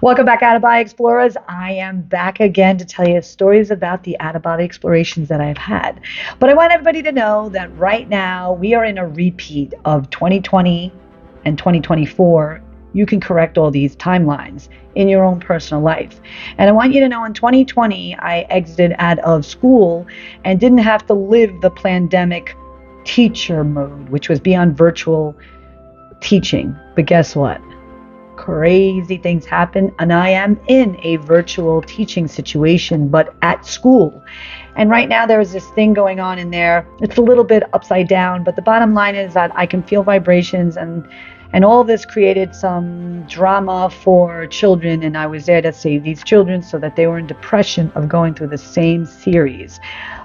Welcome back, out-of-body explorers. I am back again to tell you stories about the out-of-body explorations that I've had. But I want everybody to know that right now we are in a repeat of 2020 and 2024. You can correct all these timelines in your own personal life. And I want you to know in 2020, I exited out of school and didn't have to live the pandemic teacher mode, which was be on virtual teaching. But guess what? Crazy things happen, and I am in a virtual teaching situation, but at school. And right now there's this thing going on in there. It's a little bit upside down, but the bottom line is that I can feel vibrations, and all this created some drama for children, and I was there to save these children so that they were in depression of going through the same series.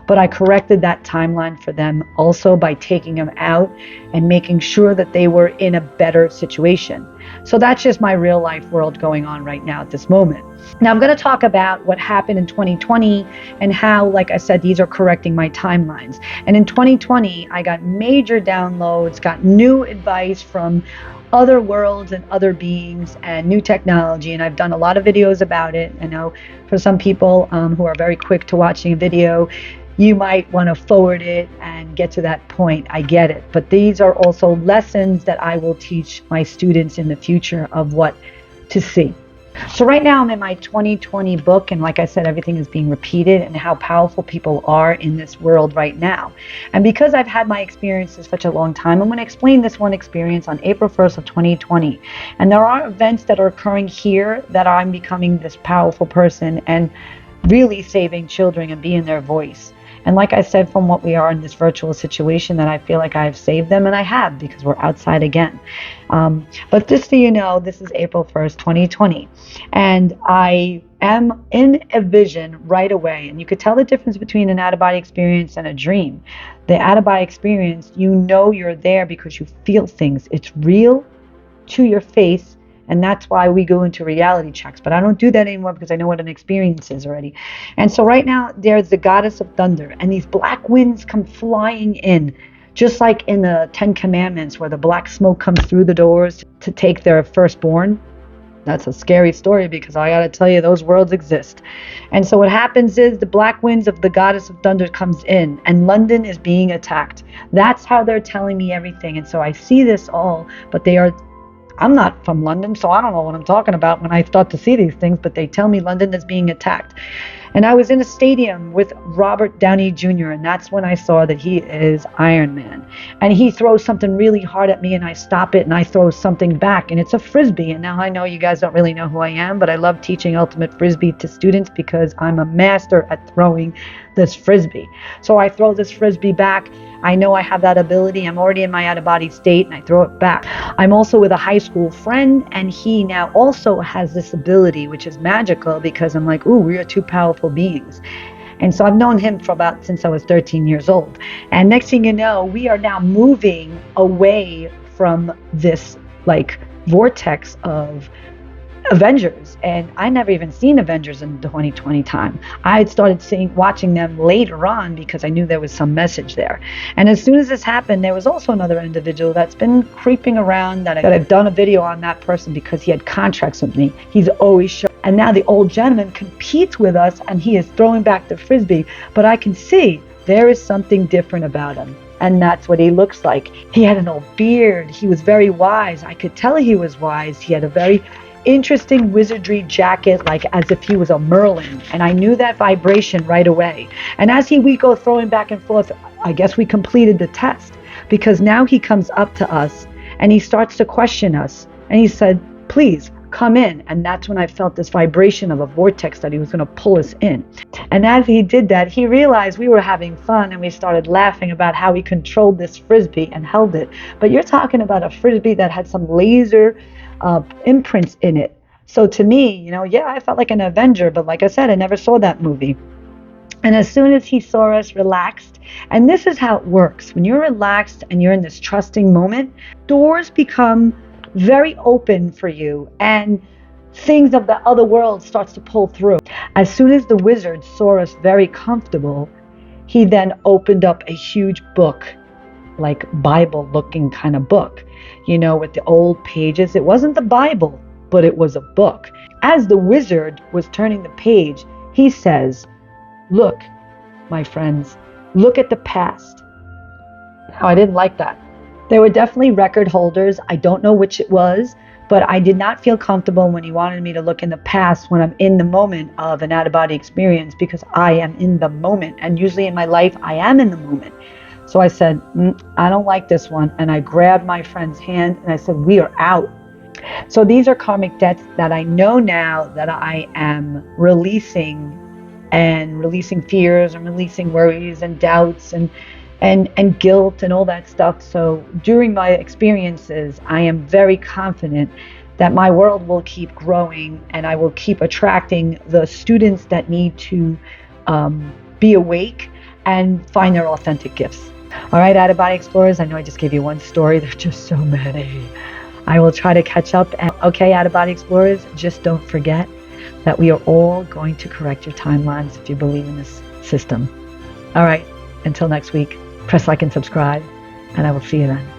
But I corrected that timeline for them also by taking them out and making sure that they were in a better situation. So that's just my real life world going on right now at this moment. Now I'm going to talk about what happened in 2020 and how, like I said, these are correcting my timelines. And in 2020, I got major downloads, got new advice from other worlds and other beings and new technology, and I've done a lot of videos about it. I know for some people who are very quick to watching a video, you might want to forward it and get to that point. I get it. But these are also lessons that I will teach my students in the future of what to see. So right now I'm in my 2020 book, and like I said, everything is being repeated and how powerful people are in this world right now. And because I've had my experiences such a long time, I'm going to explain this one experience on April 1st of 2020. And there are events that are occurring here that I'm becoming this powerful person and really saving children and being their voice. And like I said, from what we are in this virtual situation, that I feel like I've saved them, and I have, because we're outside again. But just so you know, this is April 1st, 2020. And I am in a vision right away. And you could tell the difference between an out-of-body experience and a dream. The out-of-body experience, you know you're there because you feel things. It's real to your face. And that's why we go into reality checks. But I don't do that anymore because I know what an experience is already. And so right now, there's the goddess of thunder. And these black winds come flying in, just like in the Ten Commandments, where the black smoke comes through the doors to take their firstborn. That's a scary story, because I got to tell you, those worlds exist. And so what happens is the black winds of the goddess of thunder comes in, and London is being attacked. That's how they're telling me everything. And so I see this all, but I'm not from London, so I don't know what I'm talking about when I start to see these things, but they tell me London is being attacked. And I was in a stadium with Robert Downey Jr., and that's when I saw that he is Iron Man. And he throws something really hard at me, and I stop it, and I throw something back, and it's a Frisbee. And now I know you guys don't really know who I am, but I love teaching ultimate Frisbee to students because I'm a master at throwing this Frisbee. So I throw this Frisbee back. I know I have that ability. I'm already in my out-of-body state, and I throw it back. I'm also with a high school friend, and he now also has this ability, which is magical, because I'm like, ooh, we are two powerful beings. And so I've known him since I was 13 years old. And next thing you know, we are now moving away from this vortex of Avengers, and I never even seen Avengers in 2020 time. I had started watching them later on because I knew there was some message there. And as soon as this happened, there was also another individual that's been creeping around that I've done a video on that person because he had contracts with me. He's always showing. And now the old gentleman competes with us, and he is throwing back the Frisbee, but I can see there is something different about him. And that's what he looks like. He had an old beard. He was very wise. I could tell he was wise. He had a very interesting wizardry jacket, like as if he was a Merlin, and I knew that vibration right away. And as we go throwing back and forth, I guess we completed the test, because now he comes up to us and he starts to question us, and he said, please come in. And that's when I felt this vibration of a vortex that he was going to pull us in. And as he did that, he realized we were having fun, and we started laughing about how he controlled this Frisbee and held it. But you're talking about a Frisbee that had some laser imprints in it. So to me, I felt like an Avenger, but like I said, I never saw that movie. And as soon as he saw us relaxed, and this is how it works, when you're relaxed and you're in this trusting moment, doors become very open for you, and things of the other world starts to pull through. As soon as the wizard saw us very comfortable, he then opened up a huge book, like Bible looking kind of book, with the old pages. It wasn't the Bible, but it was a book. As the wizard was turning the page, he says, "Look, my friends, look at the past." Now, I didn't like that. There were definitely record holders. I don't know which it was, but I did not feel comfortable when he wanted me to look in the past when I'm in the moment of an out-of-body experience, because I am in the moment. And usually in my life, I am in the moment. So I said, I don't like this one. And I grabbed my friend's hand and I said, we are out. So these are karmic debts that I know now that I am releasing, and releasing fears and releasing worries and doubts and guilt and all that stuff. So during my experiences, I am very confident that my world will keep growing, and I will keep attracting the students that need to be awake and find their authentic gifts. All right, out-of-body explorers, I know I just gave you one story. There's just so many. I will try to catch up. And okay, out-of-body explorers, just don't forget that we are all going to correct your timelines if you believe in this system. All right, until next week, press like and subscribe, and I will see you then.